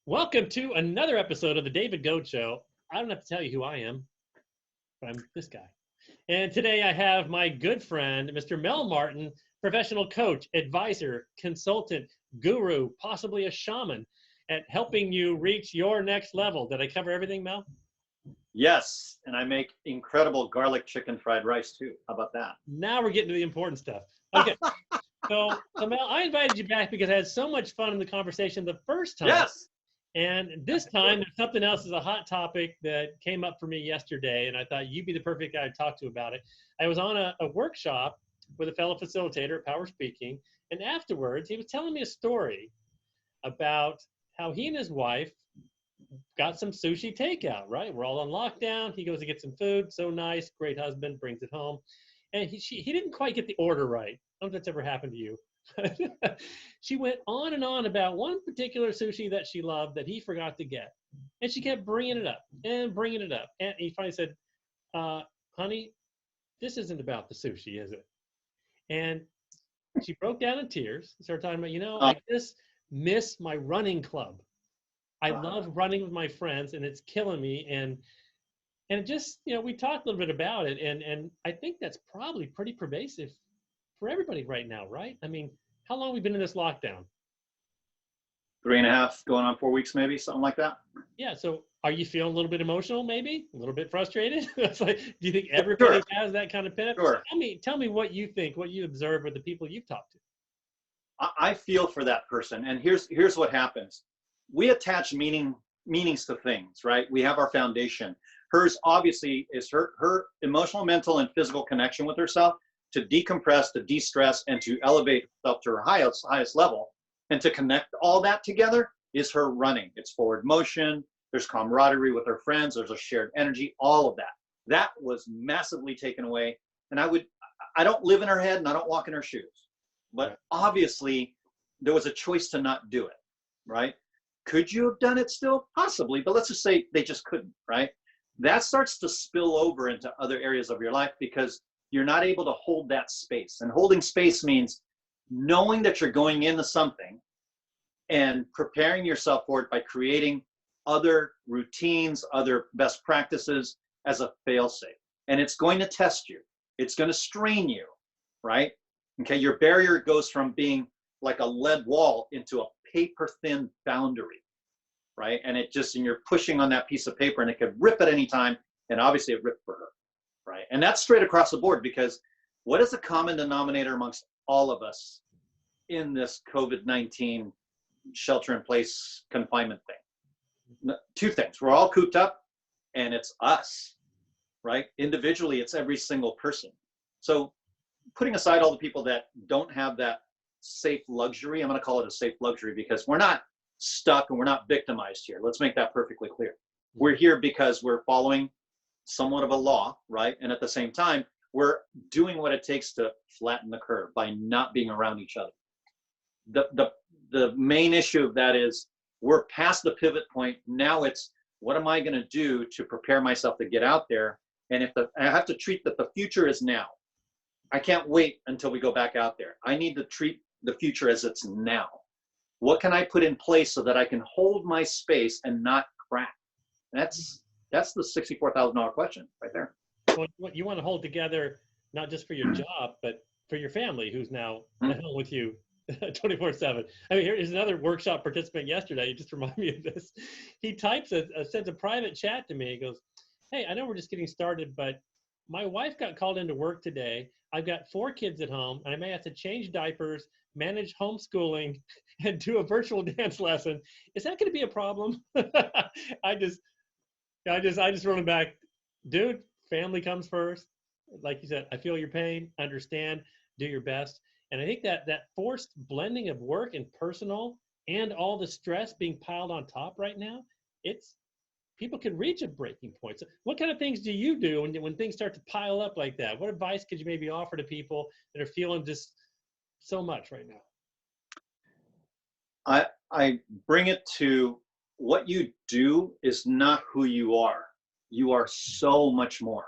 Welcome to another episode of the David Goad Show. I don't have to tell you who I am, but I'm this guy. And today I have my good friend, Mr. Mel Martin, professional coach, advisor, consultant, guru, possibly a shaman at helping you reach your next level. Did I cover everything, Mel? Yes, and I make incredible garlic chicken fried rice too. How about that? Now we're getting to the important stuff. Okay. So Mel, I invited you back because I had so much fun in the conversation the first time. Yes. And this time, there's something else is a hot topic that came up for me yesterday, and I thought you'd be the perfect guy to talk to about it. I was on a workshop with a fellow facilitator at Power Speaking, and afterwards, he was telling me a story about how he and his wife got some sushi takeout, right? We're all on lockdown. He goes to get some food. So nice. Great husband, brings it home. And he didn't quite get the order right. I don't know if that's ever happened to you. She went on and on about one particular sushi that she loved that he forgot to get. And she kept bringing it up and bringing it up. And he finally said, honey, this isn't about the sushi, is it? And she broke down in tears and started talking about, I just miss my running club. I love running with my friends, and it's killing me. And it just, we talked a little bit about it. And I think that's probably pretty pervasive for everybody right now, right? I mean, how long have we been in this lockdown? 3.5, going on 4 weeks, maybe something like that. Yeah. So are you feeling a little bit emotional, maybe a little bit frustrated? It's like, do you think everybody has that kind of pit? Sure. Tell me what you think, what you observe with the people you've talked to. I feel for that person. And here's what happens. We attach meanings to things, right? We have our foundation. Hers obviously is her emotional, mental, and physical connection with herself to decompress, to de-stress, and to elevate herself to her highest level. And to connect all that together is her running. It's forward motion. There's camaraderie with her friends. There's a shared energy, all of that. That was massively taken away. And I don't live in her head and I don't walk in her shoes. But obviously, there was a choice to not do it, right? Could you have done it still? Possibly, but let's just say they just couldn't, right? That starts to spill over into other areas of your life because you're not able to hold that space. And holding space means knowing that you're going into something and preparing yourself for it by creating other routines, other best practices as a fail-safe. And it's going to test you. It's going to strain you, right? Okay, your barrier goes from being like a lead wall into a paper-thin boundary, right? And you're pushing on that piece of paper and it could rip at any time. And obviously it ripped for her. Right. And that's straight across the board because what is the common denominator amongst all of us in this COVID-19 shelter in place confinement thing? Two things. We're all cooped up and it's us, right? Individually, it's every single person. So putting aside all the people that don't have that safe luxury, I'm going to call it a safe luxury because we're not stuck and we're not victimized here. Let's make that perfectly clear. We're here because we're following somewhat of a law, right? And at the same time, we're doing what it takes to flatten the curve by not being around each other. The main issue of that is we're past the pivot point. Now it's what am I going to do to prepare myself to get out there? And I have to treat that the future is now. I can't wait until we go back out there. I need to treat the future as it's now. What can I put in place so that I can hold my space and not crack? That's the $64,000 question right there. Well, what you want to hold together, not just for your job, but for your family who's now at home with you 24/7. I mean, here's another workshop participant yesterday. He just reminded me of this. He types sends a private chat to me. He goes, hey, I know we're just getting started, but my wife got called into work today. I've got 4 kids at home, and I may have to change diapers, manage homeschooling, and do a virtual dance lesson. Is that going to be a problem? I just wrote him back, dude, family comes first. Like you said, I feel your pain, understand, do your best. And I think that forced blending of work and personal and all the stress being piled on top right now, people can reach a breaking point. So what kind of things do you do when things start to pile up like that? What advice could you maybe offer to people that are feeling just so much right now? I bring it to what you do is not who you are. You are so much more.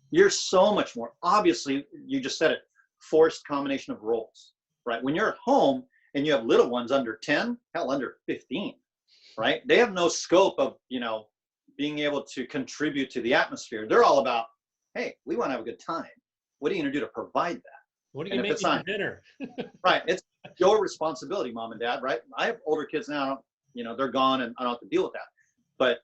You're so much more. Obviously, you just said it, forced combination of roles, right? When you're at home and you have little ones under 10, hell, under 15, right? They have no scope of, being able to contribute to the atmosphere. They're all about, hey, we want to have a good time. What are you going to do to provide that? What are you And going if to make it's me for dinner? right, it's your responsibility, mom and dad, right? I have older kids now, they're gone and I don't have to deal with that. But,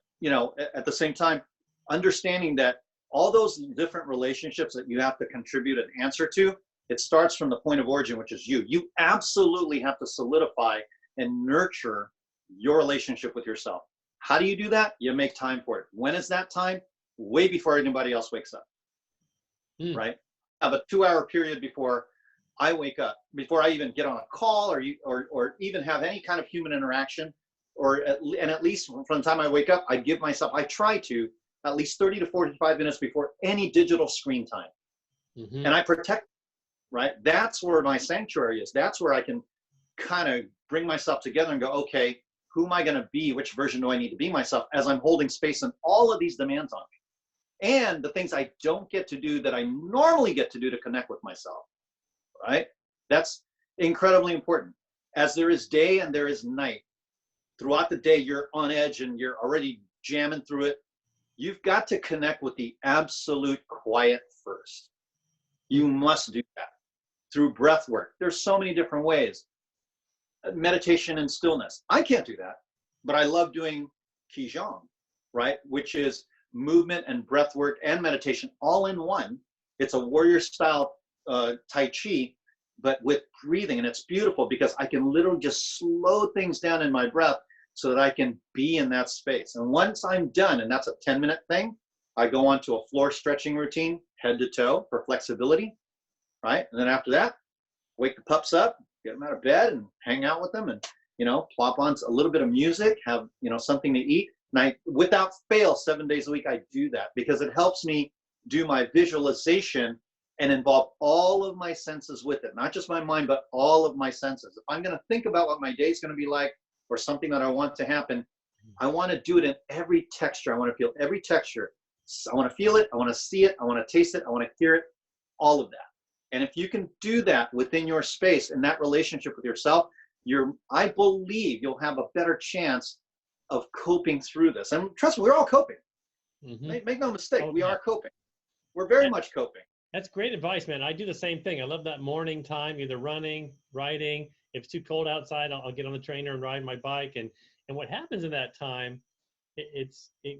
at the same time, understanding that all those different relationships that you have to contribute and answer to, it starts from the point of origin, which is you. You absolutely have to solidify and nurture your relationship with yourself. How do you do that? You make time for it. When is that time? Way before anybody else wakes up, right? I have a 2-hour period before I wake up, before I even get on a call or even have any kind of human interaction, and at least from the time I wake up, I try to at least 30 to 45 minutes before any digital screen time. And I protect, right? That's where my sanctuary is. That's where I can kind of bring myself together and go, okay, who am I going to be? Which version do I need to be myself as I'm holding space and all of these demands on me? And the things I don't get to do that I normally get to do to connect with myself, right? That's incredibly important. As there is day and there is night, throughout the day, you're on edge and you're already jamming through it. You've got to connect with the absolute quiet first. You must do that through breath work. There's so many different ways. Meditation and stillness. I can't do that, but I love doing Qigong, right? Which is movement and breath work and meditation all in one. It's a warrior style Tai Chi, but with breathing. And it's beautiful because I can literally just slow things down in my breath so that I can be in that space. And once I'm done, and that's a 10-minute thing, I go on to a floor stretching routine, head to toe for flexibility, right? And then after that, wake the pups up, get them out of bed and hang out with them and, plop on a little bit of music, have, something to eat. And I, without fail, 7 days a week, I do that because it helps me do my visualization and involve all of my senses with it. Not just my mind, but all of my senses. If I'm going to think about what my day is going to be like or something that I want to happen, I want to do it in every texture. I want to feel every texture. I want to feel it. I want to see it. I want to taste it. I want to hear it. All of that. And if you can do that within your space and that relationship with yourself, I believe you'll have a better chance of coping through this. And trust me, we're all coping. Make no mistake, we are coping. We're very much coping. That's great advice, man. I do the same thing. I love that morning time, either running, riding. If it's too cold outside, I'll get on the trainer and ride my bike. And what happens in that time, it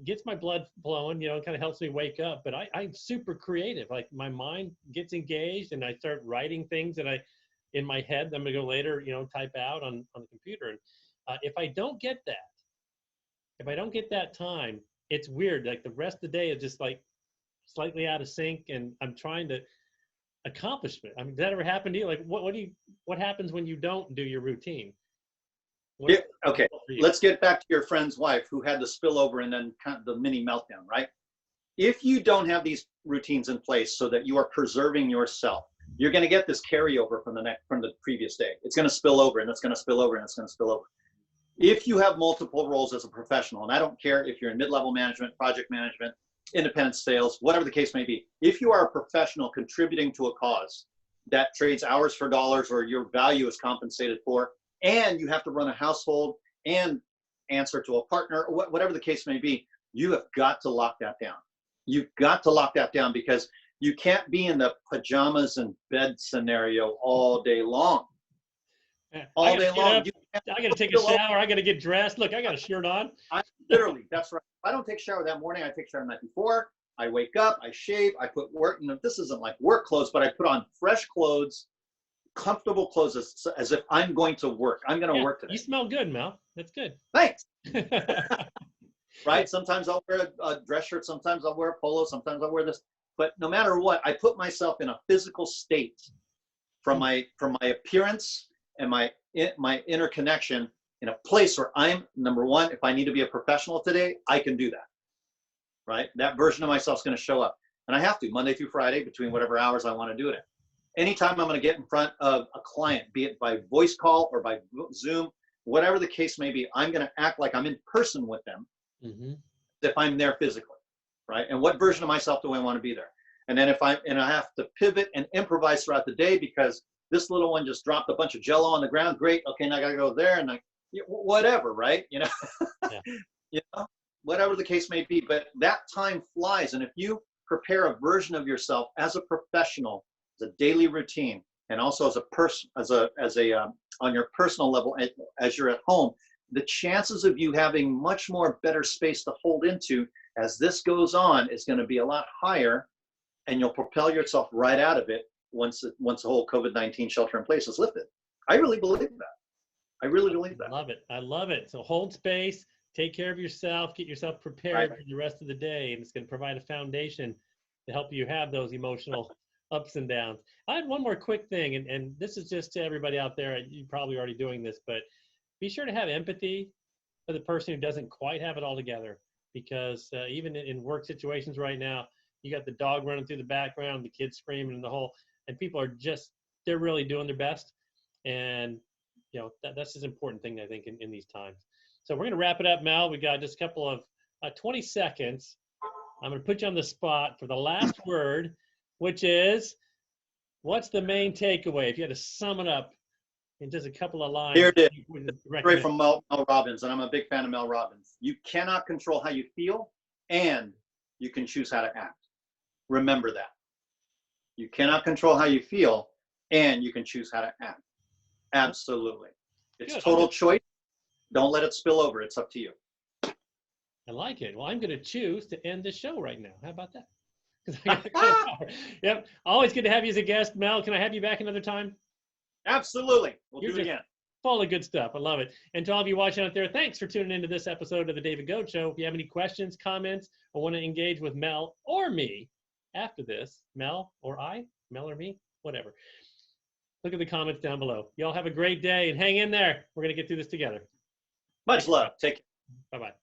gets my blood flowing, it kind of helps me wake up. But I'm super creative. Like my mind gets engaged and I start writing things that in my head, I'm gonna go later, type out on the computer. And if I don't get that time, it's weird. Like the rest of the day is just like slightly out of sync, and I'm trying to accomplish it. I mean, does that ever happen to you? Like what happens when you don't do your routine? Okay, let's get back to your friend's wife who had the spillover and then kind of the mini meltdown, right? If you don't have these routines in place so that you are preserving yourself, you're going to get this carryover from the previous day. It's going to spill over and it's going to spill over and it's going to spill over. If you have multiple roles as a professional, and I don't care if you're in mid-level management, project management, independent sales, whatever the case may be, if you are a professional contributing to a cause that trades hours for dollars or your value is compensated for, and you have to run a household and answer to a partner, or whatever the case may be, you have got to lock that down. You've got to lock that down because you can't be in the pajamas and bed scenario all day long. All day long. I got to take a shower. I got to get dressed. Look, I got a shirt on. Literally, that's right. If I don't take a shower that morning, I take a shower the night before. I wake up, I shave, I put work. This isn't like work clothes, but I put on fresh clothes, comfortable clothes as if I'm going to work. I'm going to work today. You smell good, Mel. That's good. Thanks. Right? Sometimes I'll wear a dress shirt. Sometimes I'll wear a polo. Sometimes I'll wear this. But no matter what, I put myself in a physical state from my appearance and my inner connection in a place where I'm, number one, if I need to be a professional today, I can do that. Right? That version of myself is going to show up. And I have to, Monday through Friday, between whatever hours I want to do it in. Anytime I'm going to get in front of a client, be it by voice call or by Zoom, whatever the case may be, I'm going to act like I'm in person with them if I'm there physically, right? And what version of myself do I want to be there? And then I have to pivot and improvise throughout the day because this little one just dropped a bunch of Jello on the ground. Great. Okay, now I got to go there. And whatever, right? Yeah. You know, whatever the case may be. But that time flies, and if you prepare a version of yourself as a professional, as a daily routine, and also as a person, on your personal level, as you're at home, the chances of you having much more better space to hold into as this goes on is going to be a lot higher, and you'll propel yourself right out of it once the whole COVID-19 shelter in place is lifted. I really believe that. I really believe that. I love it. I love it. So hold space, take care of yourself, get yourself prepared for the rest of the day, and it's going to provide a foundation to help you have those emotional ups and downs. I had one more quick thing, and this is just to everybody out there. You're probably already doing this, but be sure to have empathy for the person who doesn't quite have it all together, because even in work situations right now, you got the dog running through the background, the kids screaming in the hole, and people are they're really doing their best. And that's an important thing, I think, in these times. So we're going to wrap it up, Mel. We got just a couple of 20 seconds. I'm going to put you on the spot for the last word, which is, what's the main takeaway? If you had to sum it up in just a couple of lines. Here it is. Straight from Mel Robbins, and I'm a big fan of Mel Robbins. You cannot control how you feel, and you can choose how to act. Remember that. You cannot control how you feel, and you can choose how to act. Absolutely. It's total choice. Don't let it spill over. It's up to you. I like it. Well, I'm going to choose to end the show right now. How about that? Yep. Always good to have you as a guest, Mel. Can I have you back another time? Absolutely. We'll do it again. Full of good stuff. I love it. And to all of you watching out there, thanks for tuning into this episode of the David Goad Show. If you have any questions, comments, or want to engage with Mel or me after this, Mel or me, whatever. Look at the comments down below. Y'all have a great day and hang in there. We're going to get through this together. Much love. Take care. Bye-bye.